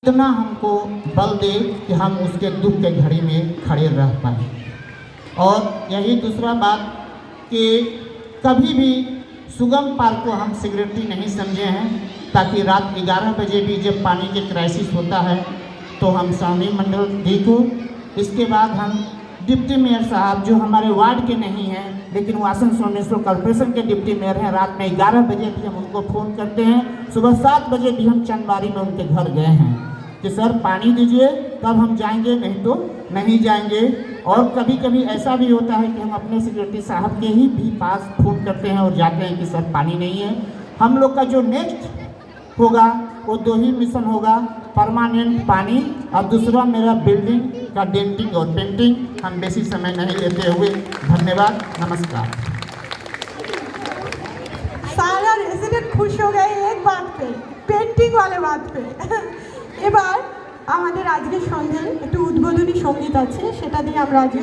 इतना हमको बल दे कि हम उसके दुख के घड़ी में खड़े रह पाए। और यही दूसरा बात कि कभी भी सुगम पार्क को हम सिक्योरिटी नहीं समझे हैं, ताकि रात 11 बजे भी जब पानी के क्राइसिस होता है तो हम सावनी मंडल डी को, इसके बाद हम डिप्टी मेयर साहब जो हमारे वार्ड के नहीं हैं लेकिन वासन सोमेश्वर कॉर्पोरेशन के डिप्टी मेयर हैं, रात में 11 बजे भी हम उनको फ़ोन करते हैं, सुबह 7 बजे भी हम चंदबारी में उनके घर गए हैं कि सर पानी दीजिए तब हम जाएंगे, नहीं तो नहीं जाएंगे। और कभी कभी ऐसा भी होता है कि हम अपने सिक्योरिटी साहब के ही भी पास फ़ोन करते हैं और जाते हैं कि सर पानी नहीं है। हम लोग का जो नेक्स्ट होगा वो 2 ही मिशन होगा, परमानेंट पानी और दूसरा मेरा बिल्डिंग का डेंटिंग और पेंटिंग। हम बेसी समय नहीं लेते हुए धन्यवाद, नमस्कार। सारा रेसिडेंट खुश हो गए एक बात पे, पेंटिंग वाले बात पे। এবার আমাদের আজকে সন্ধ্যায় একটু উদ্বোধনী সঙ্গীত আছে, সেটা দিয়ে আমরা আজকে